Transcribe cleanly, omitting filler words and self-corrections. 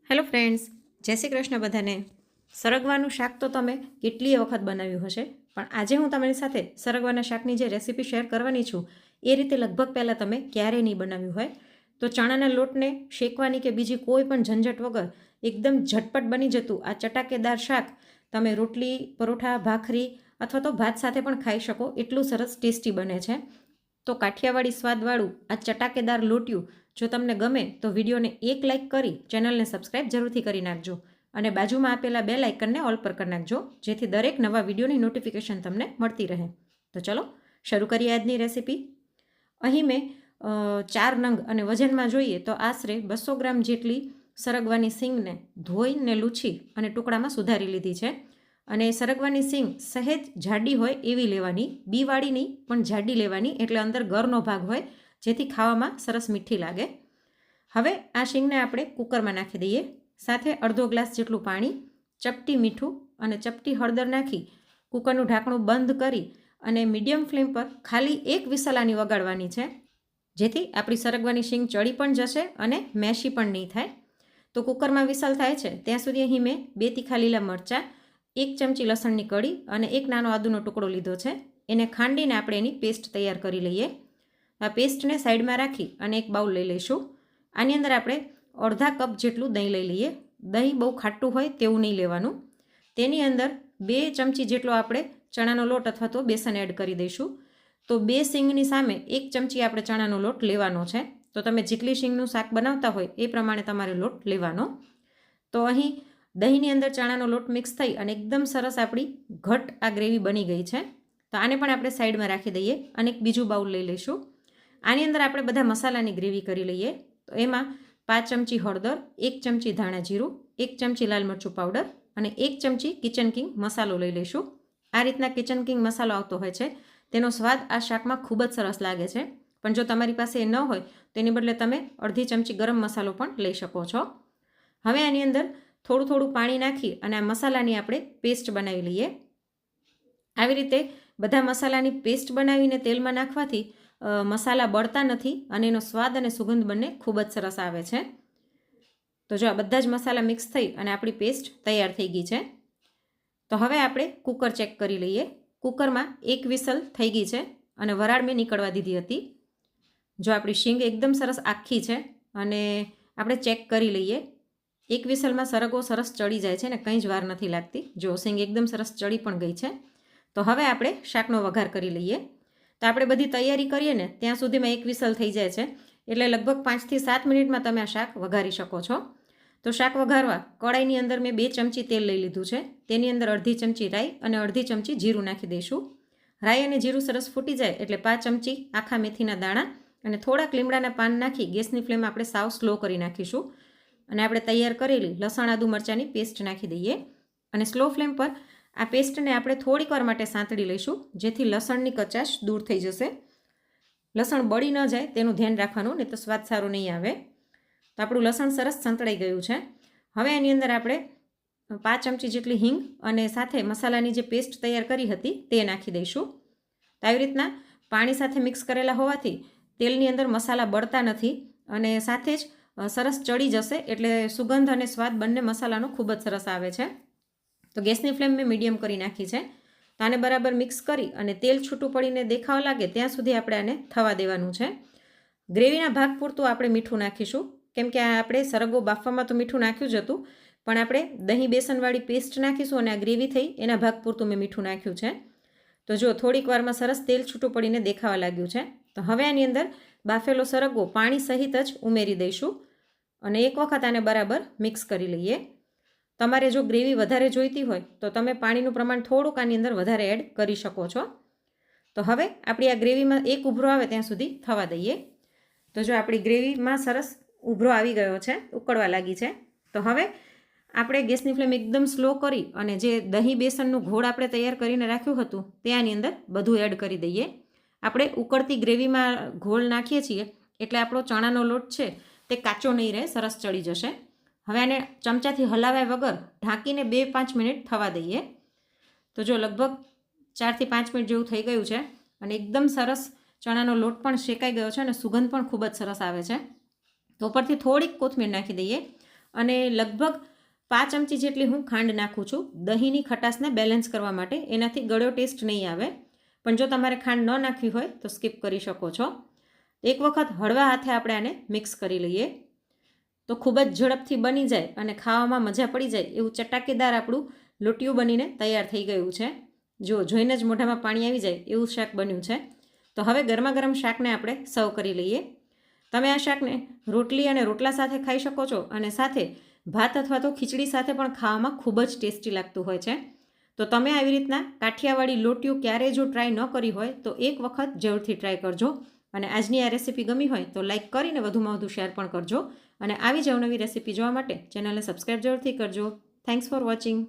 Hello friends, જય શ્રી કૃષ્ણ બધાને. સરગવાનું શાક તો તમે કેટલીય વખત બનાવ્યું હશે, પણ આજે હું તમારી સાથે સરગવાના શાકની જે રેસીપી શેર કરવાની છું એ રીતે લગભગ પહેલાં તમે ક્યારેય નહીં બનાવ્યું હોય. તો ચણાના લોટને શેકવાની કે બીજી કોઈ પણ ઝંઝટ વગર એકદમ ઝટપટ બની જતું આ ચટાકેદાર શાક તમે રોટલી, પરોઠા, ભાખરી અથવા તો ભાત સાથે પણ ખાઈ શકો, એટલું સરસ ટેસ્ટી બને છે. તો કાઠિયાવાડી સ્વાદવાળું આ ચટાકેદાર લોટિયું જો તમને ગમે તો વિડીયોને એક લાઇક કરી ચેનલને સબસ્ક્રાઇબ જરૂરથી કરી નાખજો અને બાજુમાં આપેલા બેલ આઇકનને ઓલ પર કરી નાખજો, જેથી દરેક નવા વિડીયોની નોટિફિકેશન તમને મળતી રહે. તો ચલો શરૂ કરીએ આજની રેસીપી. અહીં મેં 4 નંગ અને વજનમાં જોઈએ તો આશરે 200 ગ્રામ જેટલી સરગવાની સિંગને ધોઈને લૂછી અને ટુકડામાં સુધારી લીધી છે. અને સરગવાની સિંગ સહેજ જાડી હોય એવી લેવાની, બીવાળી નહીં પણ જાડી લેવાની, એટલે અંદર ગરનો ભાગ હોય જેથી ખાવામાં સરસ મીઠી લાગે. હવે આ શીંગને આપણે કુકરમાં નાખી દઈએ. સાથે અડધો ગ્લાસ જેટલું પાણી, ચપટી મીઠું અને ચપટી હળદર નાખી કુકરનું ઢાંકણું બંધ કરી અને મીડિયમ ફ્લેમ પર ખાલી એક વિસલાની વગાડવાની છે, જેથી આપણી સરગવાની શીંગ ચડી પણ જશે અને મેશી પણ નહીં થાય. તો કુકરમાં વિસલ થાય છે ત્યાં સુધી અહીં મેં 2 તીખા લીલા મરચાં, 1 ચમચી લસણની કળી અને 1 નાનો આદુનો ટુકડો લીધો છે. એને ખાંડીને આપણે એની પેસ્ટ તૈયાર કરી લઈએ. આ પેસ્ટને સાઈડમાં રાખી અને એક બાઉલ લઈ લઈશું. આની અંદર આપણે અડધા કપ જેટલું દહીં લઈ લઈએ. દહીં બહુ ખાટું હોય તેવું નહીં લેવાનું. તેની અંદર 2 ચમચી જેટલો આપણે ચણાનો લોટ અથવા તો બેસન એડ કરી દઈશું. તો 2 શીંગની સામે 1 ચમચી આપણે ચણાનો લોટ લેવાનો છે. તો તમે જેટલી શીંગનું શાક બનાવતા હોય એ પ્રમાણે તમારે લોટ લેવાનો. તો અહીં દહીંની અંદર ચણાનો લોટ મિક્સ થઈ અને એકદમ સરસ આપણી ઘટ આ ગ્રેવી બની ગઈ છે. તો આને પણ આપણે સાઈડમાં રાખી દઈએ અને એક બીજું બાઉલ લઈ લઈશું. આની અંદર આપણે બધા મસાલાની ગ્રેવી કરી લઈએ. તો એમાં 5 ચમચી હળદર, 1 ચમચી ધાણા જીરું, 1 ચમચી લાલ મરચું પાવડર અને 1 ચમચી કિચન કિંગ મસાલો લઈ લઈશું. આ રીતના કિચન કિંગ મસાલો આવતો હોય છે, તેનો સ્વાદ આ શાકમાં ખૂબ જ સરસ લાગે છે. પણ જો તમારી પાસે એ ન હોય તેની બદલે તમે અડધી ચમચી ગરમ મસાલો પણ લઈ શકો છો. હવે આની અંદર થોડું પાણી નાખી અને આ મસાલાની આપણે પેસ્ટ બનાવી લઈએ. આવી રીતે બધા મસાલાની પેસ્ટ બનાવીને તેલમાં નાખવાથી મસાલા બળતા નથી અને એનો સ્વાદ અને સુગંધ બંને ખૂબ જ સરસ આવે છે. તો જો આ બધા જ મસાલા મિક્સ થઈ અને આપણી પેસ્ટ તૈયાર થઈ ગઈ છે. તો હવે આપણે કુકર ચેક કરી લઈએ. કુકરમાં 1 વિસલ થઈ ગઈ છે અને વરાળ મેં નીકળવા દીધી હતી. જો આપણી શીંગ એકદમ સરસ આખી છે અને આપણે ચેક કરી લઈએ. 1 વિસલમાં સરગવો સરસ ચડી જાય છે ને કંઈ જ વાર નથી લાગતી. જો શીંગ એકદમ સરસ ચડી પણ ગઈ છે. તો હવે આપણે શાકનો વઘાર કરી લઈએ. તો આપણે બધી તૈયારી કરીએ ને ત્યાં સુધીમાં 1 વિસલ થઈ જાય છે, એટલે લગભગ 5 થી 7 મિનિટમાં તમે આ શાક વઘારી શકો છો. તો શાક વઘારવા કડાઈની અંદર મેં 2 ચમચી તેલ લઈ લીધું છે. તેની અંદર અડધી ચમચી રાઈ અને અડધી ચમચી જીરું નાખી દઈશું. રાઈ અને જીરું સરસ ફૂટી જાય એટલે 5 ચમચી આખા મેથીના દાણા અને થોડાક લીમડાના પાન નાખી ગેસની ફ્લેમ આપણે સાવ સ્લો કરી નાખીશું. અને આપણે તૈયાર કરેલી લસણ, આદુ, મરચાંની પેસ્ટ નાખી દઈએ અને સ્લો ફ્લેમ પર આ પેસ્ટને આપણે થોડીક વાર માટે સાંતળી લઈશું, જેથી લસણની કચાશ દૂર થઈ જશે. લસણ બળી ન જાય તેનું ધ્યાન રાખવાનું, નહીં તો સ્વાદ સારો નહીં આવે. તો આપણું લસણ સરસ સંતળાઈ ગયું છે. હવે એની અંદર આપણે 5 ચમચી જેટલી હિંગ અને સાથે મસાલાની જે પેસ્ટ તૈયાર કરી હતી તે નાખી દઈશું. તો આવી રીતના પાણી સાથે મિક્સ કરેલા હોવાથી તેલની અંદર મસાલા બળતા નથી અને સાથે જ સરસ ચડી જશે, એટલે સુગંધ અને સ્વાદ બંને મસાલાનો ખૂબ જ સરસ આવે છે. તો ગેસની ફ્લેમ મેં મીડિયમ કરી નાખી છે. તો આને બરાબર મિક્સ કરી અને તેલ છૂટું પડીને દેખાવા લાગે ત્યાં સુધી આપણે આને થવા દેવાનું છે. ગ્રેવીના ભાગ પૂરતું આપણે મીઠું નાખીશું, કેમ કે આપણે સરગવો બાફવામાં તો મીઠું નાખ્યું જ હતું, પણ આપણે દહીં બેસનવાળી પેસ્ટ નાખીશું અને આ ગ્રેવી થઈ એના ભાગ પૂરતું મેં મીઠું નાખ્યું છે. તો જો થોડીક વારમાં સરસ તેલ છૂટું પડીને દેખાવા લાગ્યું છે. તો હવે આની અંદર બાફેલો સરગવો પાણી સહિત જ ઉમેરી દઈશું અને એક વખત આને બરાબર મિક્સ કરી લઈએ. તમારે જો ગ્રેવી વધારે જોઈતી હોય તો તમે પાણીનું પ્રમાણ થોડુંક આની અંદર વધારે એડ કરી શકો છો. તો હવે આપણી આ ગ્રેવીમાં એક ઉભરો આવે ત્યાં સુધી થવા દઈએ. તો જો આપણી ગ્રેવીમાં સરસ ઉભરો આવી ગયો છે, ઉકળવા લાગી છે. તો હવે આપણે ગેસની ફ્લેમ એકદમ સ્લો કરી અને જે દહીં બેસનનું ઘોળ આપણે તૈયાર કરીને રાખ્યું હતું તે આની અંદર બધું એડ કરી દઈએ. આપણે ઉકળતી ગ્રેવીમાં ઘોળ નાખીએ છીએ એટલે આપણો ચણાનો લોટ છે તે કાચો નહીં રહે, સરસ ચડી જશે. હવે આને ચમચાથી હલાવ્યા વગર ઢાંકીને 2-5 મિનિટ થવા દઈએ. તો જો લગભગ 4 થી 5 મિનિટ જેવું થઈ ગયું છે અને એકદમ સરસ ચણાનો લોટ પણ શેકાઈ ગયો છે અને સુગંધ પણ ખૂબ જ સરસ આવે છે. તો ઉપરથી થોડીક કોથમીર નાખી દઈએ અને લગભગ 5 ચમચી જેટલી હું ખાંડ નાખું છું દહીંની ખટાશને બેલેન્સ કરવા માટે. એનાથી ગળ્યો ટેસ્ટ નહીં આવે, પણ જો તમારે ખાંડ ન નાખવી હોય તો સ્કીપ કરી શકો છો. એક વખત હળવા હાથે આપણે આને મિક્સ કરી લઈએ તો ખૂબ જ ઝડપથી બની જાય અને ખાવામાં મજા પડી જાય એવું ચટાકેદાર આપણું લોટિયું બનીને તૈયાર થઈ ગયું છે. જો જોઈને જ મોઢામાં પાણી આવી જાય એવું શાક બન્યું છે. તો હવે ગરમા ગરમ શાકને આપણે સર્વ કરી લઈએ. તમે આ શાકને રોટલી અને રોટલા સાથે ખાઈ શકો છો અને સાથે ભાત અથવા તો ખીચડી સાથે પણ ખાવામાં ખૂબ જ ટેસ્ટી લાગતું હોય છે. તો તમે આવી રીતના કાઠિયાવાડી લોટિયું ક્યારેય જો ટ્રાય ન કરી હોય તો એક વખત જરૂરથી ટ્રાય કરજો. અને આજની આ રેસીપી ગમી હોય તો લાઇક કરીને વધુમાં વધુ શેર પણ કરજો. અને આવી જ અવનવી રેસીપી જોવા માટે ચેનલને સબસ્ક્રાઈબ જરૂરથી કરજો. Thanks for watching.